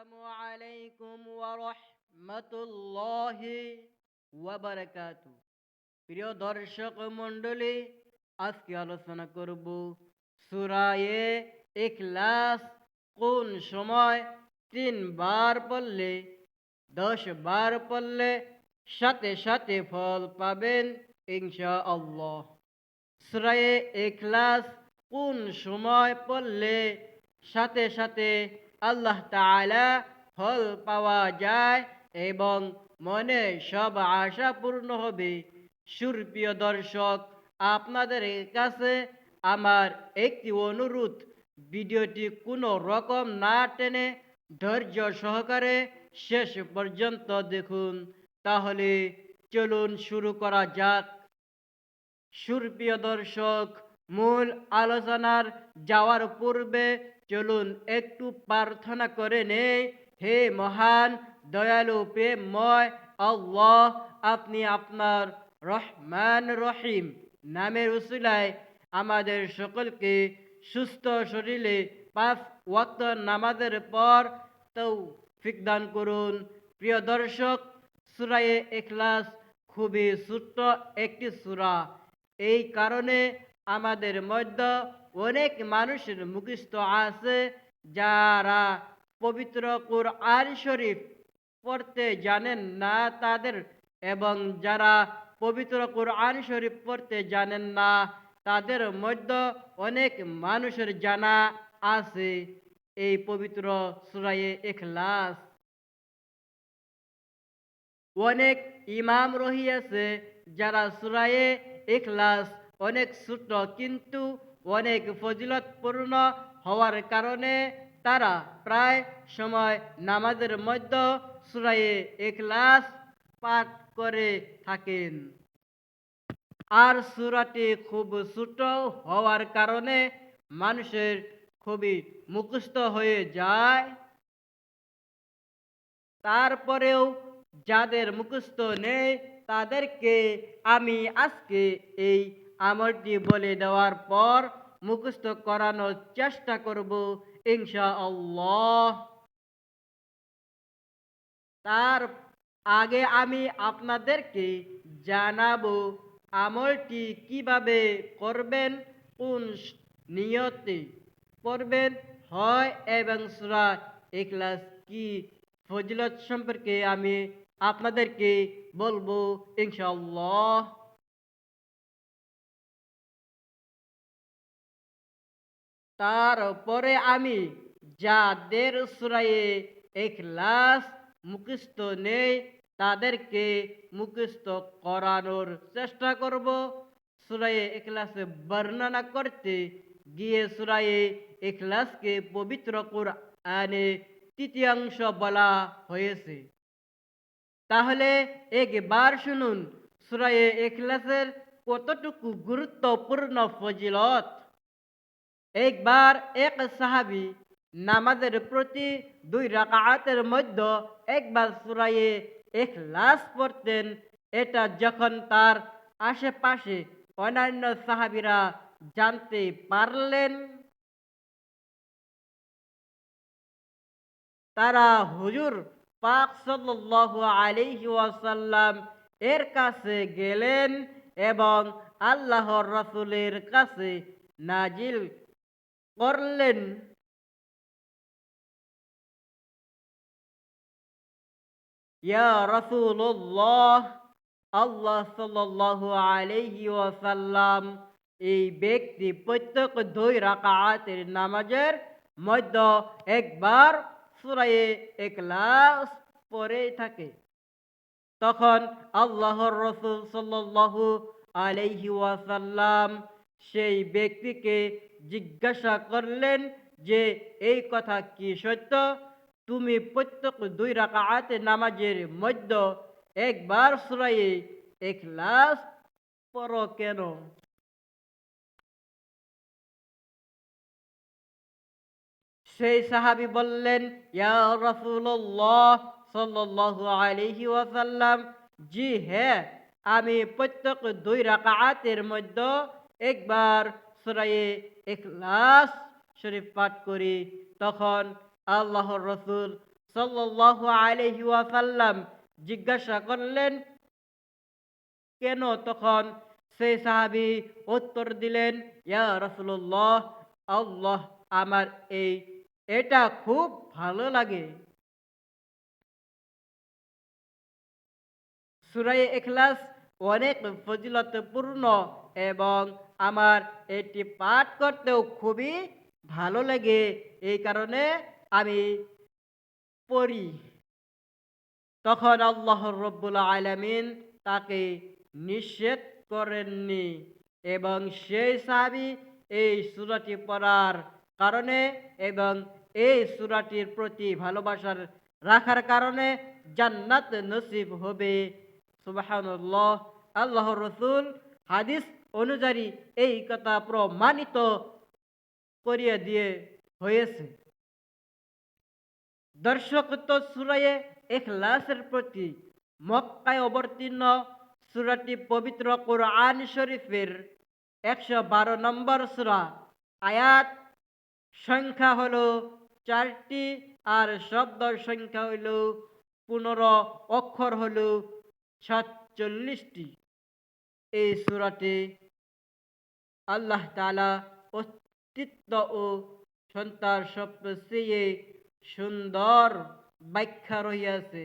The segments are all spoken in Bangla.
আসসালামু আলাইকুম ওয়া রাহমাতুল্লাহি ওয়া বারাকাতুহু। প্রিয় দর্শক মণ্ডলী, আজকে আলোচনা করব সূরা ইখলাস কোন সময় 3 বার পড়লে 10 বার পড়লে সাথে সাথে ফল পাবেন ইনশাআল্লাহ। সূরা ইখলাস কোন সময় পড়লে সাথে সাথে আল্লাহ তাআলা ফল পাওয়া যায় এবং মনে সব আশা পূর্ণ হবে। সুপ্রিয় দর্শক, আপনাদের কাছে আমার একটি অনুরোধ, ভিডিওটি কোনো রকম না টেনে ধৈর্য সহকারে শেষ পর্যন্ত দেখুন। তাহলে চলুন শুরু করা যাক। সুপ্রিয় দর্শক, মূল আলোচনার যাওয়ার পূর্বে চলুন একটু প্রার্থনা করে নেই। হে মহান দয়ালু প্রেমময় আল্লাহ, আপনি আপনার রহমান রহিম নামের উসিলায় আমাদের সকলকে সুস্থ শরীরে 5 ওয়াক্ত নামাজের পর তৌফিক দান করুন। প্রিয় দর্শক, সূরা ইখলাস খুবই ছোট্ট একটি সূরা। এই কারণে আমাদের মধ্যে অনেক মানুষের মুখস্থ আছে যারা পবিত্র কোরআন শরীফ পড়তে জানেন না তাদের, এবং যারা পবিত্র কোরআন শরীফ পড়তে জানেন না তাদের মধ্যে অনেক মানুষের জানা আছে এই পবিত্র সূরা ইখলাস। অনেক ইমাম রহিয়াছে যারা সূরা ইখলাস অনেক ছোট কিন্তু অনেক ফজিলতপূর্ণ হওয়ার কারণে তারা প্রায় সময় নামাজের মধ্যে সূরা ইখলাস পাঠ করে থাকেন। আর সূরাটি খুব ছোট হওয়ার কারণে মানুষের খুবই মুখস্থ হয়ে যায়। তারপরেও যাদের মুখস্থ নেই তাদেরকে আমি আজকে এই আমলটি বলে দেওয়ার পর মুখস্থ করানোর চেষ্টা করব ইনশাআল্লাহ। তার আগে আমি আপনাদেরকে জানাবো আমলটি কিভাবে করবেন, কোন নিয়তে পড়বেন হয়, এবং সূরা ইখলাস কি ফজিলত সম্পর্কে আমি আপনাদেরকে বলবো ইনশাআল্লাহ। তারপরে আমি যাদের সূরা ইখলাস মুখস্থ নেই তাদেরকে মুখস্থ করানোর চেষ্টা করব। সূরা ইখলাসে বর্ণনা করতে গিয়ে সূরা ইখলাসকে পবিত্র কোরআনে তৃতীয়াংশ বলা হয়েছে। তাহলে একবার শুনুন সূরা ইখলাসের কতটুকু গুরুত্বপূর্ণ ফজিলত। একবার এক সাহাবী নামাজের প্রতি 2 রাকাতের মধ্যে একবার সূরা ইখলাস পড়তেন। এটা যখন তার আশেপাশে অন্যান্য সাহাবীরা জানতে পারলেন, তারা হুজুর পাক সাল্লাল্লাহু আলাইহি ওয়াসাল্লাম এর কাছে গেলেন এবং আল্লাহর রাসূলের কাছে নাজিল করলেন, ইয়া রাসূলুল্লাহ, আল্লাহ সাল্লাল্লাহু আলাইহি ওয়াসাল্লাম এই ব্যক্তি প্রত্যেক 2 রাকাতের নামাজের মধ্যে একবার সূরা ইখলাস পড়ে থাকে। তখন আল্লাহর রাসূল সাল্লাল্লাহু আলাইহি ওয়াসাল্লাম সেই ব্যক্তিকে জিজ্ঞাসা করলেন যে এই কথা কি সত্য? তুমি প্রত্যেক 2 রাকাতের নামাজের মধ্যে একবার সূরা ইখলাস পড়ো কেন? সেই সাহাবী বললেন, ইয়া রাসূলুল্লাহ সাল্লাল্লাহু আলাইহি ওয়াসাল্লাম, জি হ্যাঁ, আমি প্রত্যেক 2 রাকাতের মধ্যে একবার সূরা ইখলাস শরীফ পাঠ করি। তখন আল্লাহর রাসূল সাল্লাল্লাহু আলাইহি ওয়াসাল্লাম জিজ্ঞাসা করলেন কেন? তখন সেই সাহাবী উত্তর দিলেন, ইয়া রাসূলুল্লাহ, আল্লাহ আমার এটা খুব ভালো লাগে। সূরা ইখলাস অনেক ফজিলতপূর্ণ এবং আমার এটি পাঠ করতেও খুবই ভালো লাগে। এই কারণে আমি পড়ি। তখন আল্লাহ রব্বুল আলামিন তাকে নিষেধ করেননি এবং সেই সাহাবী এই সূরাটি পড়ার কারণে এবং এই সূরাটির প্রতি ভালোবাসার রাখার কারণে জান্নাত নসিব হবে। সুবহানাল্লাহ। আল্লাহর রাসূল হাদিস অনুযায়ী এই কথা প্রমাণিত করিয়ে দিয়ে হয়েছে। দর্শক, তো সূরা ইখলাসের প্রতি মক্কায় অবতীর্ণ সূরাটি পবিত্র কোরআন শরীফের ১১২ নম্বর সূরা। আয়াত সংখ্যা হলো ৪টি আর শব্দ সংখ্যা হলো ১৫, অক্ষর হলো ৪৭টি। এই সূরাটি আল্লাহ তাআলা অস্তিত্ব ও সত্তার সবচেয়ে সুন্দর ব্যাখ্যা রহিয়াছে,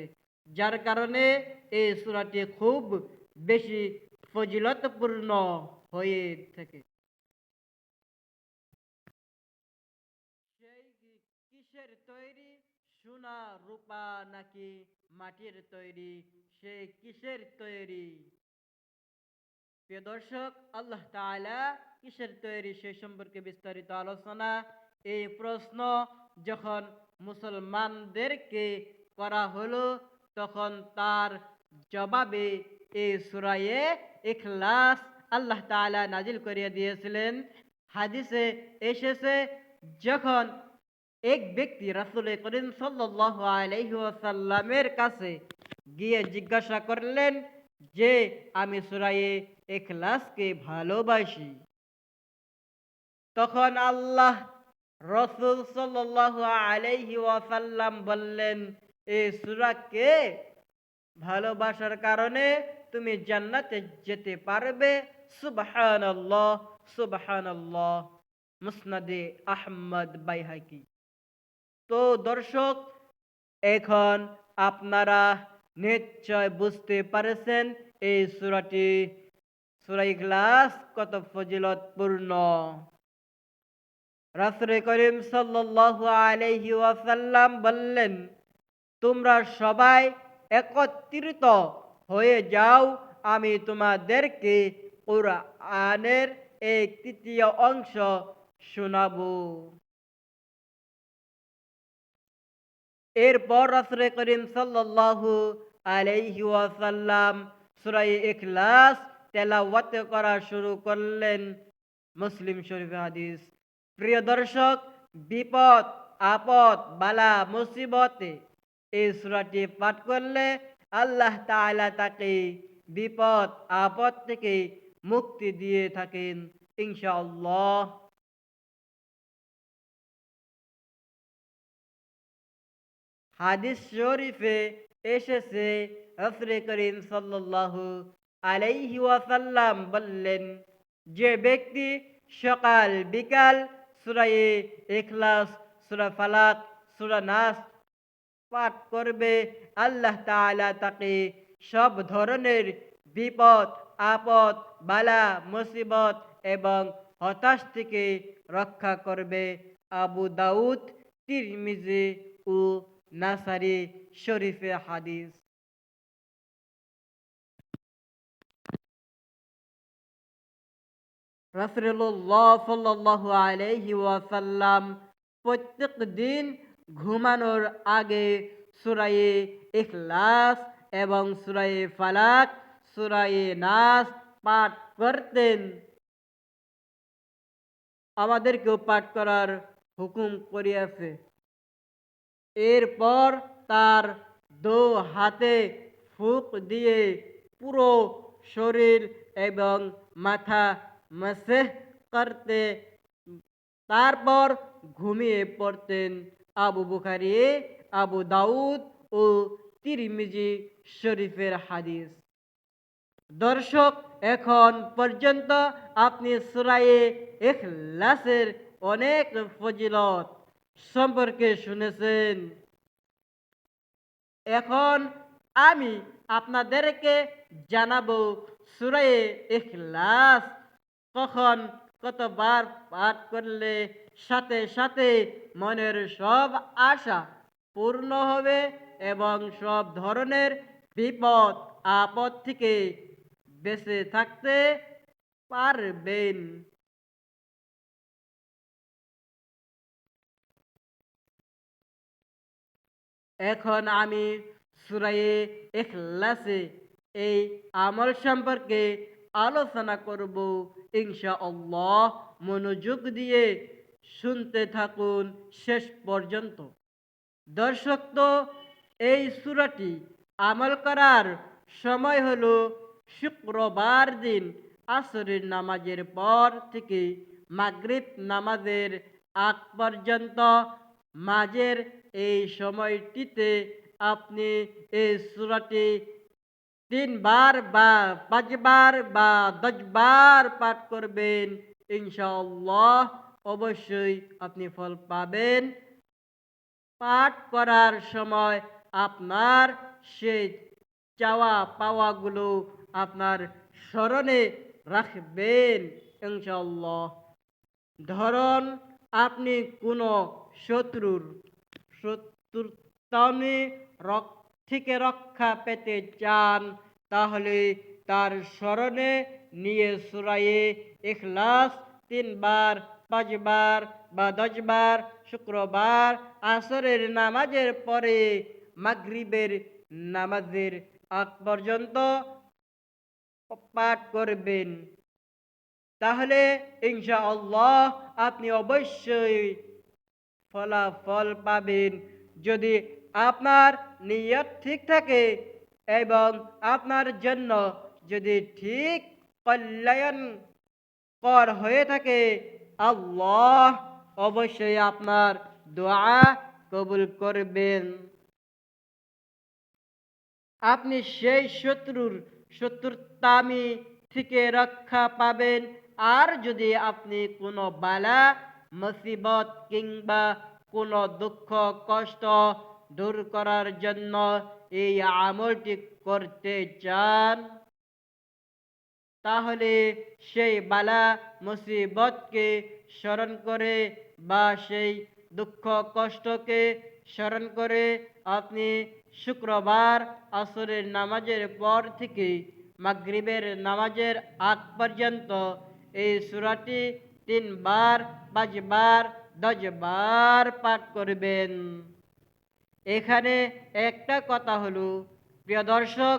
যার কারণে এই সূরাটি খুব বেশি ফজিলতপূর্ণ হয়ে থাকে। সেই কিসের তৈরি? সোনা, রূপা নাকি মাটির তৈরি? সেই কিসের তৈরি? প্রিয় দর্শক, আল্লাহ তাআলা কিসের তৈরি সেই সম্পর্কে বিস্তারিত আলোচনা। এই প্রশ্ন যখন মুসলমানদেরকে করা হলো তখন তার জবাবে এই সূরা ইখলাস আল্লাহ তাআলা নাজিল করিয়া দিয়েছিলেন। হাদিসে এসেছে, যখন এক ব্যক্তি রাসূল করিম সাল্লাল্লাহু আলাইহি ওয়াসাল্লামের কাছে গিয়ে জিজ্ঞাসা করলেন যে আমি সূরা ইখলাসকে ভালোবাসি, তখন আল্লাহ রাসূল সাল্লাল্লাহু আলাইহি ওয়াসাল্লাম বললেন, এই সূরাকে ভালোবাসার কারণে তুমি জান্নাতে যেতে পারবে। সুবহানাল্লাহ, সুবহানাল্লাহ। মুসনাদে আহমদ বাইহাকি। তো দর্শক, এখন আপনারা নিশ্চয় বুঝতে পারছেন এই সূরাটি, সূরা ইখলাস কত ফজিলতপূর্ণ। রাসূল করিম সাল্লাল্লাহু আলাইহি ওয়াসাল্লাম বললেন, তোমরা সবাই একত্রিত হয়ে যাও, আমি তোমাদেরকে কুরআনের এক তৃতীয় অংশ শোনাবো। এরপর রাসূল করিম সাল্লাল্লাহু আলাইহি ওয়াসাল্লাম সূরা ইখলাস তেলাওয়াত করা শুরু করলেন। মুসলিম শরীফের হাদিস। প্রিয় দর্শক, বিপদ আপদ বালা মুসিবতে এই সূরাটি পাঠ করলে আল্লাহ তাআলা তাকে বিপদ আপদ থেকে মুক্তি দিয়ে থাকেন ইনশাআল্লাহ। হাদিস শরীফে এসেছে, রাসূল করিম সাল্লাল্লাহু আলাইহি ওয়াসাল্লাম বললেন, যে ব্যক্তি সকাল বিকাল সূরা ইখলাস, সূরা ফালাক, সূরা নাস পাঠ করবে, আল্লাহ তাআলা তাকে সব ধরনের বিপদ আপদ বালা মুসিবত এবং হতাশ থেকে রক্ষা করবে। আবু দাউদ, তিরমিজি ও নাসারি শরীফে হাদিস। রাসূলুল্লাহ সাল্লাল্লাহু আলাইহি ওয়াসাল্লাম প্রত্যেক দিন ঘুমানোর আগে সূরা ইখলাস এবং সূরা ফালাক, সূরা নাস পাঠ করতেন। আমাদেরকেও পাঠ করার হুকুম করিয়াছে। এরপর তার দো হাতে ফুঁক দিয়ে পুরো শরীর এবং মাথা মাসেহ করতে, তারপর ঘুমিয়ে পড়তেন। আবু বুখারী আবু দাউদ ও তিরমিজি শরীফের হাদিস। দর্শক, এখন পর্যন্ত আপনি সূরা ইখলাসের অনেক ফজিলত সম্পর্কে শুনেছেন। এখন আমি আপনাদেরকে জানাবো সূরা ইখলাস কখন কতবার পাঠ করলে সাথে সাথে মনের সব আশা পূর্ণ হবে এবং সব ধরনের বিপদ আপদ থেকে বেঁচে থাকতে পারবেন। এখন আমি সূরা ইখলাসে এই আমল সম্পর্কে আলোচনা করব ইনশাআল্লাহ। মনোযোগ দিয়ে শুনতে থাকুন শেষ পর্যন্ত। দর্শক, তো এই সূরাটি আমল করার সময় হলো শুক্রবার দিন আসরের নামাজের পর থেকে মাগরিব নামাজের আগ পর্যন্ত। মাঝের এই সময়টিতে আপনি এই সূরাটি ৩ বার বা ৫ বার বা ১০ বার পাঠ করবেন। ইনশাআল্লাহ অবশ্যই আপনি ফল পাবেন। পাঠ করার সময় আপনার সেই চাওয়া পাওয়াগুলো আপনার স্মরণে রাখবেন ইনশাআল্লাহ। ধরুন আপনি কোনো শত্রুর শত্রুতানি থেকে রক্ষা পেতে চান, তাহলে তার স্মরণে নিয়ে সূরা ইখলাস ৩ বার, ৫ বার বা ১০ বার শুক্রবার আসরের নামাজের পরে মাগরিবের নামাজের আগ পর্যন্ত পাঠ করবেন। তাহলে ইনশাআল্লাহ আপনি অবশ্যই ফলাফল পাবেন। যদি আপনার নিয়ত ঠিক থাকে এবং আপনার জন্য যদি ঠিক কল্যাণকর হয়ে থাকে, আল্লাহ অবশ্যই আপনার দোয়া কবুল করবেন। আপনি সেই শত্রুতামি থেকে রক্ষা পাবেন। আর যদি আপনি কোনো বালা মুসিবত কিংবা কোনো দুঃখ কষ্ট দূর করার জন্য এই আমলটি করতে চান, তাহলে সেই বালা মুসিবতকে স্মরণ করে বা সেই দুঃখ কষ্টকে স্মরণ করে আপনি শুক্রবার আসরের নামাজের পর থেকে মাগরিবের নামাজের আগ পর্যন্ত এই সূরাটি ৩ বার, ৫ বার, ১০ বার পাঠ করবেন। এখানে একটা কথা হলো, প্রিয় দর্শক,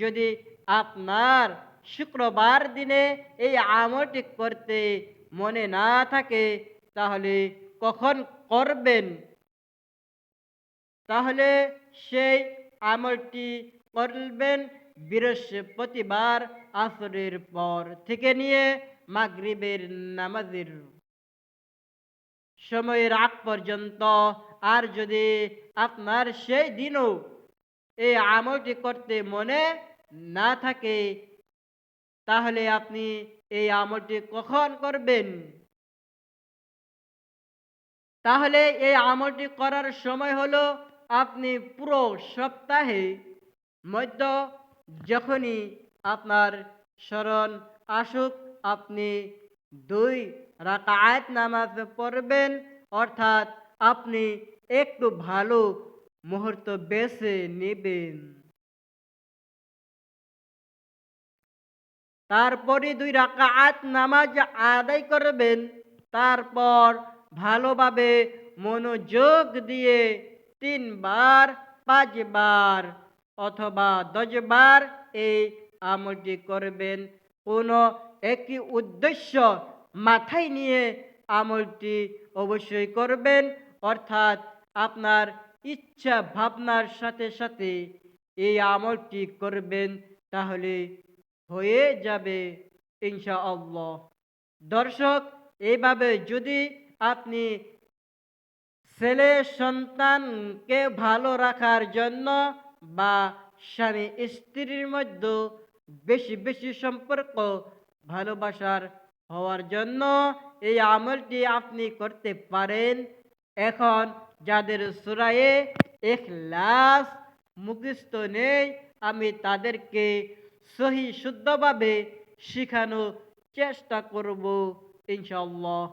যদি আপনার শুক্রবার দিনে এই আমলটি করতে মনে না থাকে, তাহলে কখন করবেন? তাহলে সেই আমলটি করবেন বৃহস্পতিবার আসরের পর থেকে নিয়ে মাগরিবের নামাজের সময়ের আগ পর্যন্ত। আর যদি আপনার সেই দিনও এই আমলটি করতে মনে না থাকে, তাহলে আপনি এই আমলটি কখন করবেন? তাহলে এই আমলটি করার সময় হলো আপনি পুরো সপ্তাহে মধ্য যখনই আপনার স্মরণ আসুক, আপনি ২ রাকাত নামাজ পড়বেন। অর্থাৎ আপনি একটু ভালো মুহূর্ত বেছে নেবেন। তারপরে ২ রাকাত নামাজ আদায় করবেন। তারপর ভালোভাবে মনোযোগ দিয়ে ৩ বার, ৫ বার অথবা ১০ বার এই আমলটি করবেন। কোনো একটি উদ্দেশ্য মাথায় নিয়ে আমলটি অবশ্যই করবেন। অর্থাৎ আপনার ইচ্ছা ভাবনার সাথে সাথে এই আমলটি করবেন, তাহলে হয়ে যাবে ইনশাআল্লাহ। দর্শক, এইভাবে যদি আপনি ছেলে সন্তানকে ভালো রাখার জন্য বা স্বামী স্ত্রীর মধ্যে বেশি বেশি সম্পর্ক ভালোবাসার হওয়ার জন্য এই আমলটি আপনি করতে পারেন। এখন যাদের সূরায়ে ইখলাস মুখস্থ নেই, আমি তাদেরকে সহি শুদ্ধভাবে শেখানোর চেষ্টা করব ইনশাআল্লাহ।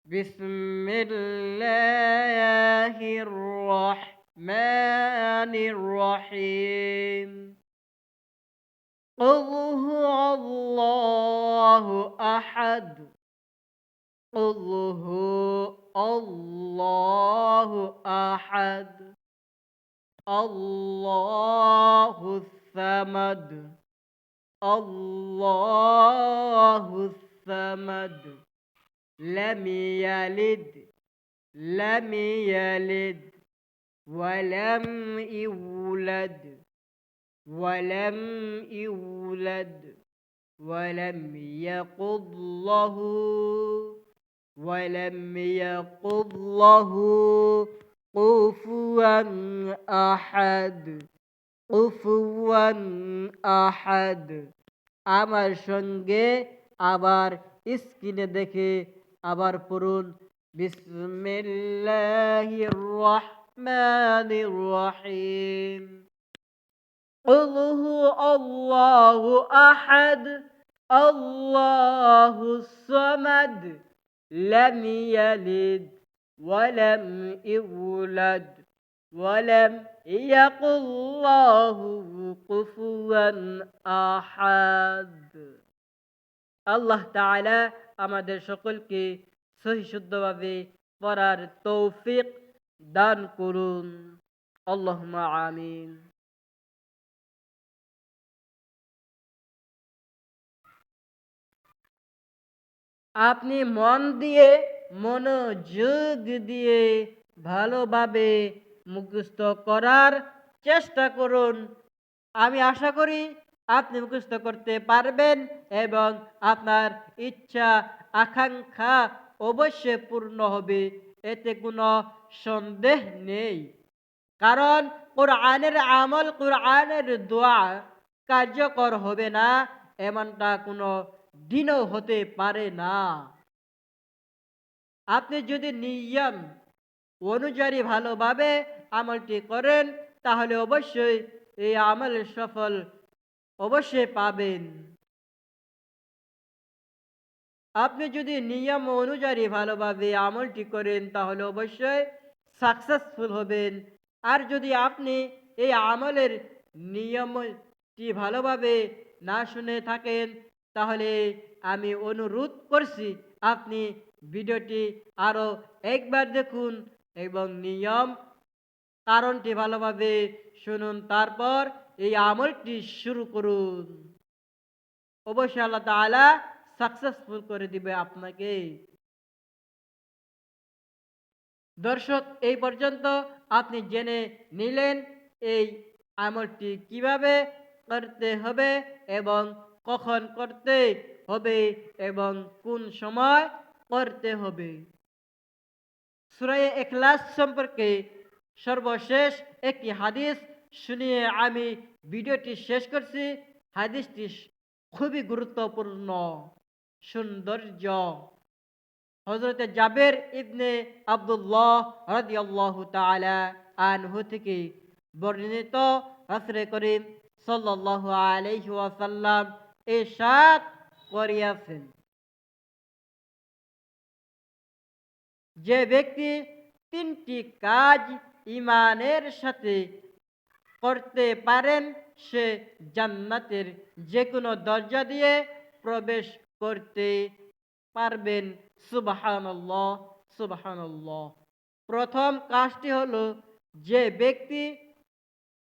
بسم الله الرحمن الرحيم. قل هو الله أحد. قل هو الله أحد. الله الصمد. الله الصمد. لم يلد لم يلد ولم يولد ولم يولد ولم يقل له كفوا أحد كفوا أحد। আমার সঙ্গে আবার স্ক্রিনে দেখে আবার পড়ুন, বিসমিল্লাহির রহমানির রহিম। قل هو الله أحد الله الصمد لم يلد ولم يولد ولم يكن له كفوا أحد। আল্লাহ তাআলা আমাদের সকলকে সহি শুদ্ধভাবে পড়ার তৌফিক দান করুন। আল্লাহুম্মা আমিন। আপনি মন দিয়ে মনোযোগ দিয়ে ভালোভাবে মুখস্থ করার চেষ্টা করুন। আমি আশা করি আপনি মুখস্থ করতে পারবেন এবং আপনার ইচ্ছা আকাঙ্ক্ষা অবশ্যই পূর্ণ হবে, এতে কোনো সন্দেহ নেই। কারণ কোরআনের আমল, কোরআনের দোয়া কার্যকর হবে না এমনটা কোনো দিনও হতে পারে না। আপনি যদি নিয়ম অনুযায়ী ভালোভাবে আমলটি করেন তাহলে অবশ্যই এই আমলের সফল অবশ্যই পাবেন। আপনি যদি নিয়ম অনুযায়ী ভালোভাবে আমলটি করেন তাহলে অবশ্যই সাকসেসফুল হবেন। আর যদি আপনি এই আমলের নিয়মটি ভালোভাবে না শুনে থাকেন তাহলে আমি অনুরোধ করছি আপনি ভিডিওটি আরও একবার দেখুন এবং নিয়ম কারণটি ভালোভাবে শুনুন, তারপর এই আমলটি শুরু করুন। অবশ্যই আল্লাহ তাআলা সাকসেসফুল করে দিবে আপনাকে। দর্শক, এই পর্যন্ত আপনি জেনে নিলেন এই আমলটি কিভাবে করতে হবে এবং কখন করতে হবে এবং কোন সময় করতে হবে। সূরা ইখলাস সম্পর্কে সর্বশেষ একটি হাদিস শুনিয়ে আমি ভিডিওটি শেষ করছি। হাদিসটি খুবই গুরুত্বপূর্ণ, সৌন্দর্য। হযরতে জাবের ইবনে আব্দুল্লাহ রাদিয়াল্লাহু তাআলা আনহু থেকে বর্ণিত, রাসূল করিম সাল্লাল্লাহু আলাইহি ওয়াসাল্লাম ইরশাদ করিয়াছেন, যে ব্যক্তি তিনটি কাজ ঈমানের সাথে করতে পারেন সে জান্নাতের যে কোনো দরজা দিয়ে প্রবেশ করতে পারবেন। সুবহানাল্লাহ সুবহানাল্লাহ। প্রথম কাজটি হলো যে ব্যক্তি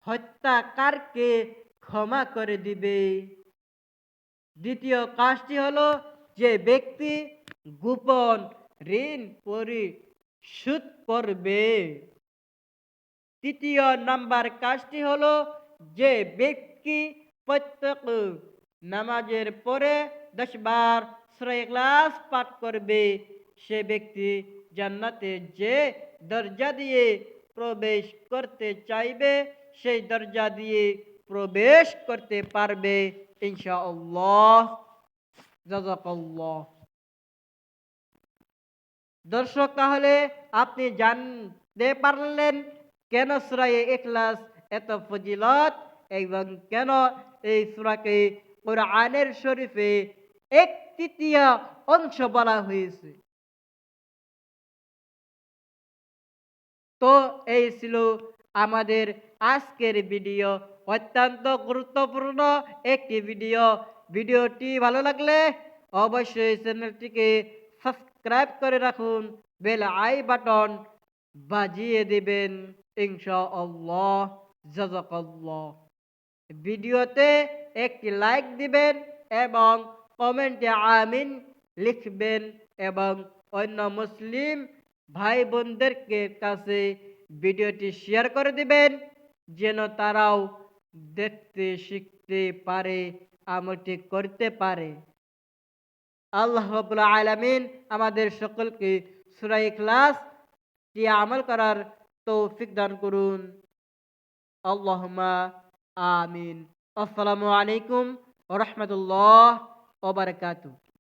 হত্যাকারকে ক্ষমা করে দিবে। দ্বিতীয় কাজটি হলো যে ব্যক্তি গোপন ঋণ পরিশোধ করবে। তৃতীয় নাম্বার কাজটি হলো যে ব্যক্তি প্রত্যেক নামাজের পরে 10 বার সূরা ইখলাস পাঠ করবে, সে ব্যক্তি জান্নাতে যে দরজা দিয়ে প্রবেশ করতে চাইবে সেই দরজা দিয়ে প্রবেশ করতে পারবে ইনশাআল্লাহ। জাযাকাল্লাহ। দর্শক, তাহলে আপনি জানতে পারলেন কেন সূরা ইখলাস এত ফজিলত এবং কেন এই সূরাকে কোরআনের শরীফে 1/3 অংশ বলা হয়েছে। তো এই ছিল আমাদের আজকের ভিডিও, অত্যন্ত গুরুত্বপূর্ণ একটি ভিডিও। ভিডিওটি ভালো লাগলে অবশ্যই চ্যানেলটিকে সাবস্ক্রাইব করে রাখুন, বেল আই বাটন বাজিয়ে দিবেন ইনশাআল্লাহ। জাযাকাল্লাহ। ভিডিওতে একটি লাইক দিবেন এবং কমেন্টে আমিন লিখবেন এবং অন্য মুসলিম ভাই বোনদেরকে কাছে ভিডিওটি শেয়ার করে দিবেন যেন তারাও দেখতে শিখতে পারে, আমলটি করতে পারে। আল্লাহ রাব্বুল আলামিন আমাদের সকলকে সূরা ইখলাস দিয়ে আমল করার তৌফিক দান করুন। আল্লাহুম্মা আমিন। আসসালামু আলাইকুম ওয়া রাহমাতুল্লাহ ওয়া বারাকাতুহু।